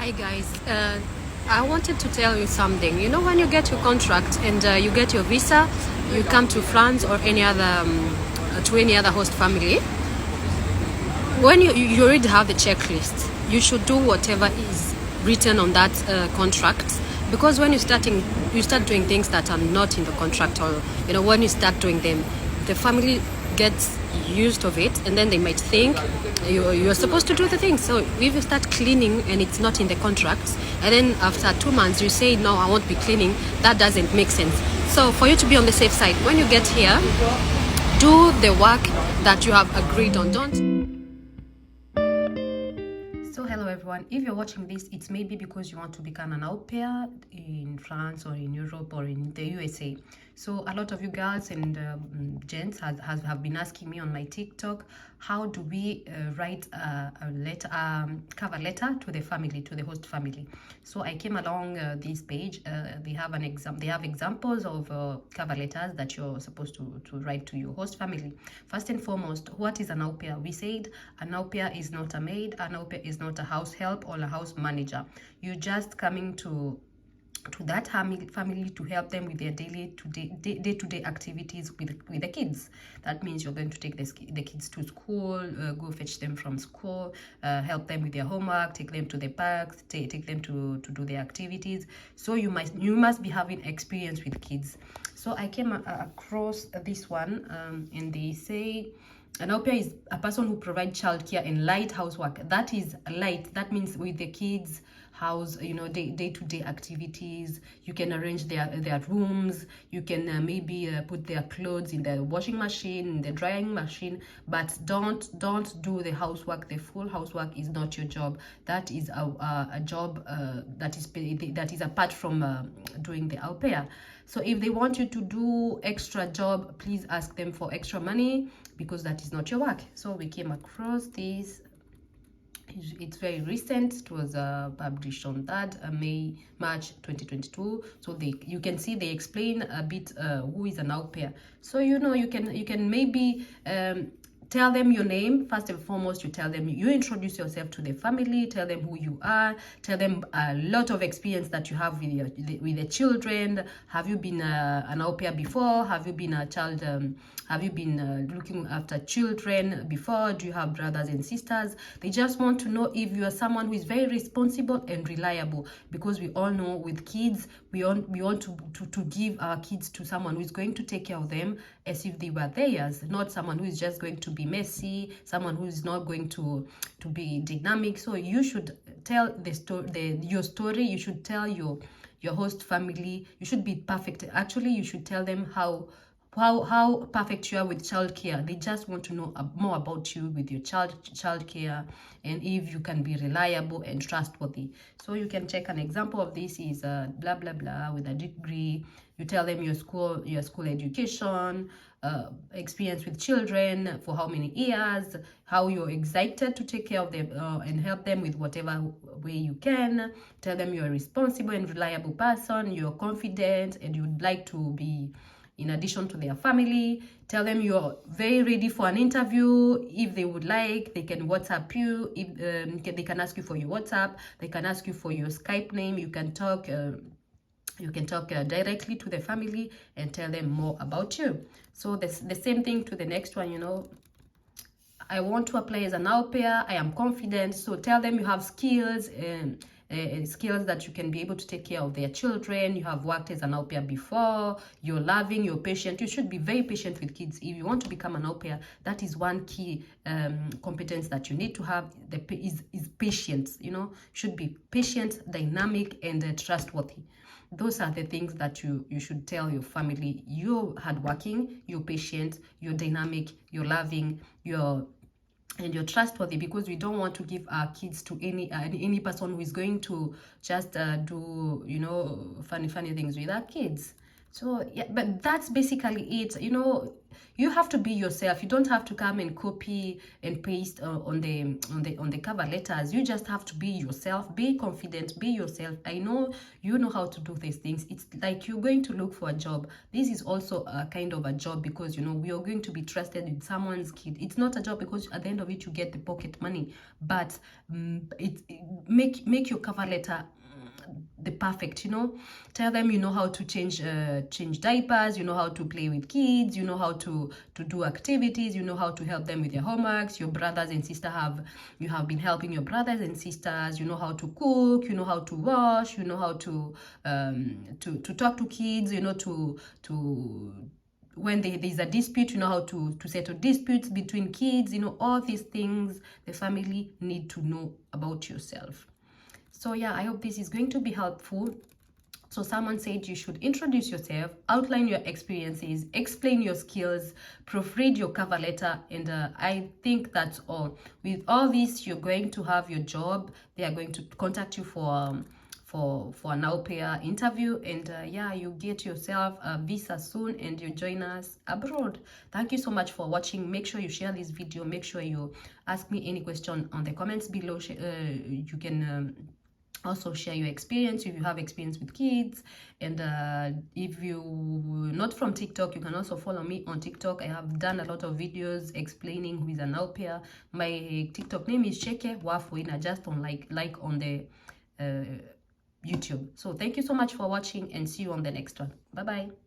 Hi guys, I wanted to tell you something. You know, when you get your contract and you get your visa, you come to France or any other to any other host family. When you already have the checklist, you should do whatever is written on that contract. Because when you start doing things that are not in the contract, or when you start doing them, the family gets used of it, and then they might think you're supposed to do the thing. So if you start cleaning and it's not in the contract, and then after 2 months you say no, I won't be cleaning, that doesn't make sense. So for you to be on the safe side, when you get here, do the work that you have agreed on. So hello everyone, if you're watching this, it's maybe because you want to become an au pair in France or in Europe or in the USA. So a lot of you girls and gents have been asking me on my TikTok, how do we write a letter, cover letter to the family, to the host family. So I came along this page. They have examples of cover letters that you're supposed to write to your host family. First and foremost, what is an au pair? We said an au pair is not a maid, an au pair is not a house help or a house manager. You're just coming to that family to help them with their day-to-day activities with the kids. That means you're going to take the kids to school, go fetch them from school, help them with their homework, take them to the parks, take them to do their activities. So you must be having experience with kids. So I came across this one, and they say an au pair is a person who provides childcare and light housework. That is light. That means with the kids, house, day-to-day activities. You can arrange their rooms. You can maybe put their clothes in the washing machine, in the drying machine. But don't do the housework. The full housework is not your job. That is a job that is apart from doing the au pair. So if they want you to do extra job, please ask them for extra money, because that is not your work. So we came across this. It's very recent. It was published on that March 2022. So you can see they explain a bit who is an au pair. So you can maybe tell them your name. First and foremost, you tell them, you introduce yourself to the family, tell them who you are, tell them a lot of experience that you have with the children. Have you been an au pair before? Have you been a child? Have you been looking after children before? Do you have brothers and sisters? They just want to know if you are someone who is very responsible and reliable, because we all know with kids, we want to give our kids to someone who is going to take care of them as if they were theirs, not someone who is just going to be messy, someone who is not going to be dynamic. So you should tell your story. You should tell your host family. You should be perfect. Actually, you should tell them how perfect you are with childcare. They just want to know more about you with your childcare, and if you can be reliable and trustworthy. So you can check an example of this is blah blah blah with a degree. You tell them your school education, experience with children for how many years, how you're excited to take care of them and help them with whatever way you can. Tell them you're a responsible and reliable person, you're confident, and you'd like to be in addition to their family. Tell them you're very ready for an interview. If they would like, they can WhatsApp you. If they can ask you for your WhatsApp, they can ask you for your Skype name. You can talk directly to the family and tell them more about you. So the same thing to the next one. I want to apply as an au pair. I am confident. So tell them you have skills and skills that you can be able to take care of their children. You have worked as an au pair before. You're loving, you're patient. You should be very patient with kids. If you want to become an au pair, that is one key competence that you need to have. Is patience. Should be patient, dynamic, and trustworthy. Those are the things that you should tell your family. You're hardworking, you're patient, you're dynamic, you're loving, and you're trustworthy, because we don't want to give our kids to any person who is going to just do funny things with our kids. So yeah, but that's basically it. you have to be yourself. You don't have to come and copy and paste on the cover letters. You just have to be yourself, be confident, be yourself. I know you know how to do these things. It's like you're going to look for a job. This is also a kind of a job, because you know we are going to be trusted with someone's kid. It's not a job because at the end of it you get the pocket money, but make your cover letter the perfect, you know. Tell them you know how to change diapers, you know how to play with kids, you know how to do activities, you know how to help them with their homeworks. Your brothers and sisters you have been helping your brothers and sisters. You know how to cook, you know how to wash, you know how to talk to kids, you know, to when there's a dispute, you know how to settle disputes between kids. You know, all these things the family need to know about yourself. So yeah, I hope this is going to be helpful. So someone said you should introduce yourself, outline your experiences, explain your skills, proofread your cover letter, and I think that's all. With all this, you're going to have your job. They are going to contact you for an au pair interview, and yeah, you get yourself a visa soon and you join us abroad. Thank you so much for watching. Make sure you share this video. Make sure you ask me any question on the comments below. You can also share your experience if you have experience with kids. And if you not from TikTok, you can also follow me on TikTok. I have done a lot of videos explaining who is an au pair. My TikTok name is Cheke Wafuina, just on like on the YouTube. So thank you so much for watching, and see you on the next one. Bye bye.